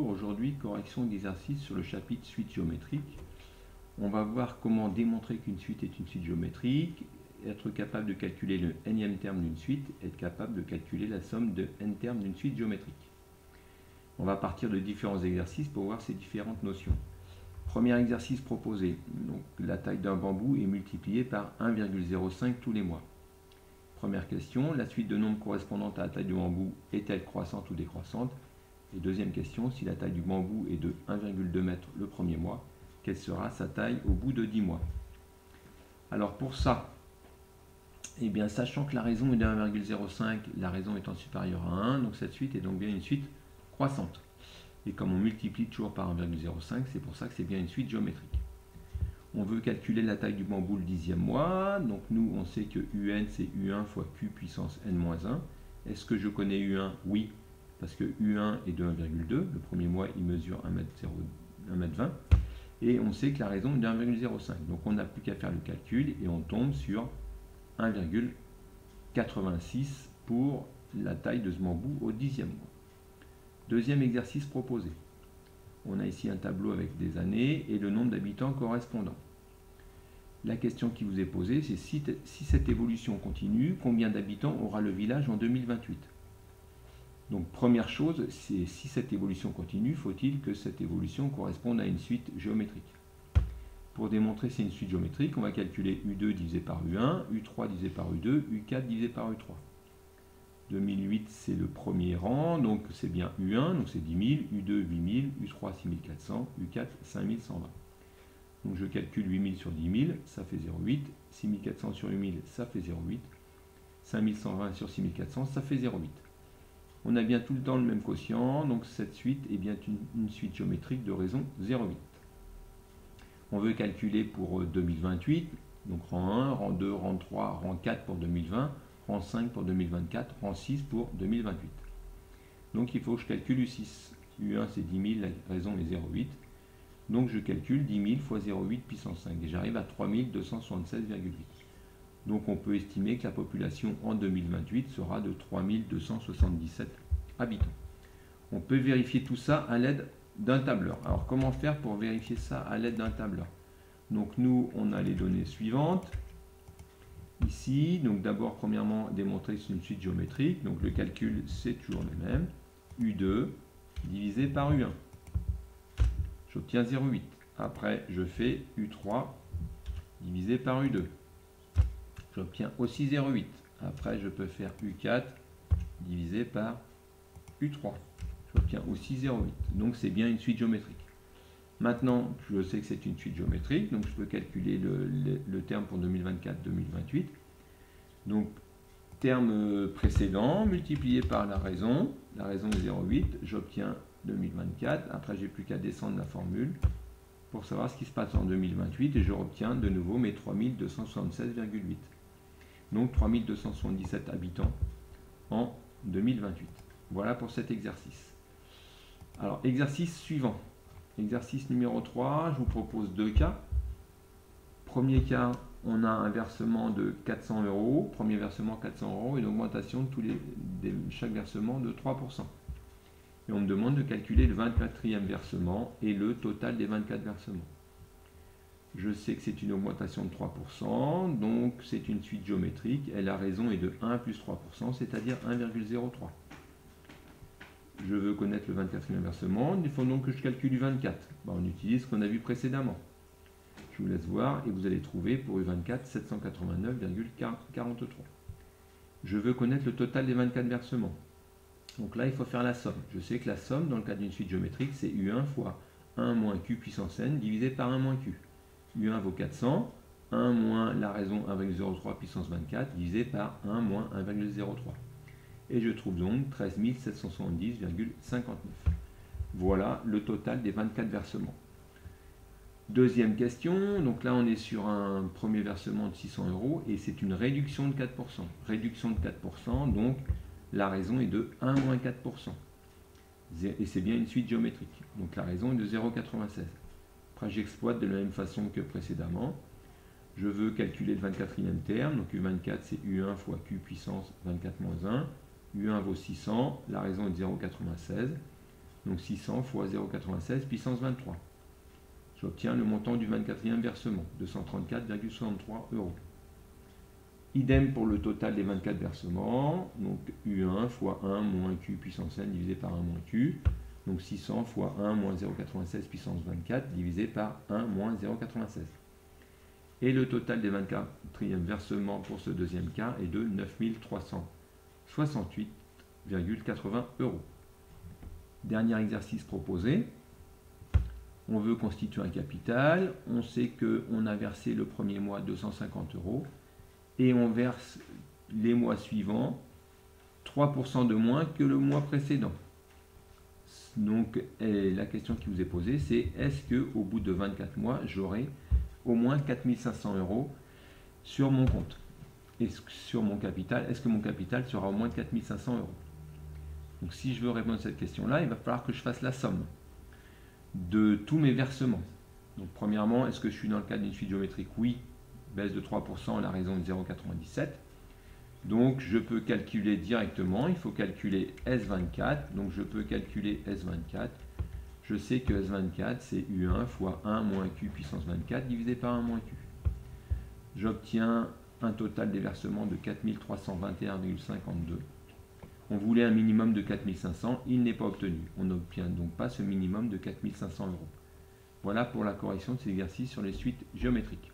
Aujourd'hui, correction d'exercice sur le chapitre suite géométrique. On va voir comment démontrer qu'une suite est une suite géométrique, être capable de calculer le nème terme d'une suite, être capable de calculer la somme de n termes d'une suite géométrique. On va partir de différents exercices pour voir ces différentes notions. Premier exercice proposé, donc la taille d'un bambou est multipliée par 1,05 tous les mois. Première question, la suite de nombres correspondante à la taille du bambou est-elle croissante ou décroissante? Et deuxième question, si la taille du bambou est de 1,2 m le premier mois, quelle sera sa taille au bout de 10 mois? Alors pour ça, eh bien, sachant que la raison est de 1,05, la raison étant supérieure à 1, donc cette suite est donc bien une suite croissante. Et comme on multiplie toujours par 1,05, c'est pour ça que c'est bien une suite géométrique. On veut calculer la taille du bambou le 10e mois, donc nous on sait que UN c'est U1 fois Q puissance N-1. Est-ce que je connais U1? Oui, parce que U1 est de 1,2, le premier mois il mesure 1,20 m, et on sait que la raison est de 1,05. Donc on n'a plus qu'à faire le calcul et on tombe sur 1,86 pour la taille de ce bambou au 10e mois. Deuxième exercice proposé. On a ici un tableau avec des années et le nombre d'habitants correspondant. La question qui vous est posée, c'est si cette évolution continue, combien d'habitants aura le village en 2028? Donc première chose, c'est si cette évolution continue, faut-il que cette évolution corresponde à une suite géométrique. Pour démontrer que c'est une suite géométrique, on va calculer U2 divisé par U1, U3 divisé par U2, U4 divisé par U3. 2008 c'est le premier rang, donc c'est bien U1, donc c'est 10 000, U2 8 000, U3 6 400, U4 5 120. Donc je calcule 8 000 sur 10 000, ça fait 0,8, 6 400 sur 8 000, ça fait 0,8, 5 120 sur 6 400, ça fait 0,8. On a bien tout le temps le même quotient, donc cette suite est bien une suite géométrique de raison 0,8. On veut calculer pour 2028, donc rang 1, rang 2, rang 3, rang 4 pour 2020, rang 5 pour 2024, rang 6 pour 2028. Donc il faut que je calcule U6. U1 c'est 10 000, la raison est 0,8. Donc je calcule 10 000 fois 0,8 puissance 5 et j'arrive à 3276,8. Donc on peut estimer que la population en 2028 sera de 3277 habitants. On peut vérifier tout ça à l'aide d'un tableur. Alors comment faire pour vérifier ça à l'aide d'un tableur? Donc nous on a les données suivantes. Ici, donc d'abord premièrement démontrer que c'est une suite géométrique. Donc le calcul c'est toujours le même. U2 divisé par U1. J'obtiens 0,8. Après je fais U3 divisé par U2. J'obtiens aussi 0,8. Après, je peux faire U4 divisé par U3. J'obtiens aussi 0,8. Donc, c'est bien une suite géométrique. Maintenant, je sais que c'est une suite géométrique, donc je peux calculer le terme pour 2024-2028. Donc, terme précédent multiplié par la raison est 0,8. J'obtiens 2024. Après, j'ai plus qu'à descendre la formule pour savoir ce qui se passe en 2028 et je obtiens de nouveau mes 3276,8. Donc 3277 habitants en 2028. Voilà pour cet exercice. Alors, exercice suivant. Exercice numéro 3, je vous propose deux cas. Premier cas, on a un versement de 400 €. Premier versement 400 €, une augmentation de chaque versement de 3%. Et on me demande de calculer le 24e versement et le total des 24 versements. Je sais que c'est une augmentation de 3%, donc c'est une suite géométrique, et la raison est de 1 plus 3%, c'est-à-dire 1,03. Je veux connaître le 24e versement, il faut donc que je calcule U24. On utilise ce qu'on a vu précédemment. Je vous laisse voir, et vous allez trouver pour U24 789,43. Je veux connaître le total des 24 versements. Donc là, il faut faire la somme. Je sais que la somme, dans le cas d'une suite géométrique, c'est U1 fois 1 moins Q puissance N divisé par 1 moins Q. U1 vaut 400, 1 moins la raison 1,03 puissance 24 divisé par 1 moins 1,03. Et je trouve donc 13 770,59. Voilà le total des 24 versements. Deuxième question, donc là on est sur un premier versement de 600 € et c'est une réduction de 4%. Réduction de 4%, donc la raison est de 1 moins 4%. Et c'est bien une suite géométrique. Donc la raison est de 0,96. Après, j'exploite de la même façon que précédemment. Je veux calculer le 24e terme. Donc U24, c'est U1 fois Q puissance 24 moins 1. U1 vaut 600. La raison est de 0,96. Donc 600 fois 0,96 puissance 23. J'obtiens le montant du 24e versement, 234,63 €. Idem pour le total des 24 versements, donc U1 fois 1 moins Q puissance n divisé par 1 moins Q, donc 600 fois 1 moins 0,96 puissance 24 divisé par 1 moins 0,96. Et le total des 24e versements pour ce deuxième cas est de 9 368,80 €. Dernier exercice proposé. On veut constituer un capital. On sait qu'on a versé le premier mois 250 € et on verse les mois suivants 3% de moins que le mois précédent. Donc la question qui vous est posée, c'est est-ce qu'au bout de 24 mois, j'aurai au moins 4 500 € sur mon compte et sur mon capital? Est-ce que mon capital sera au moins de 4 500 €? Donc si je veux répondre à cette question-là, il va falloir que je fasse la somme de tous mes versements. Donc premièrement, est-ce que je suis dans le cadre d'une suite géométrique? Oui, baisse de 3% à la raison de 0,97. Donc je peux calculer directement, il faut calculer S24, donc je peux calculer S24. Je sais que S24 c'est U1 fois 1 moins Q puissance 24 divisé par 1 moins Q. J'obtiens un total des versements de 4 321,52. On voulait un minimum de 4 500, il n'est pas obtenu. On n'obtient donc pas ce minimum de 4 500 €. Voilà pour la correction de ces exercices sur les suites géométriques.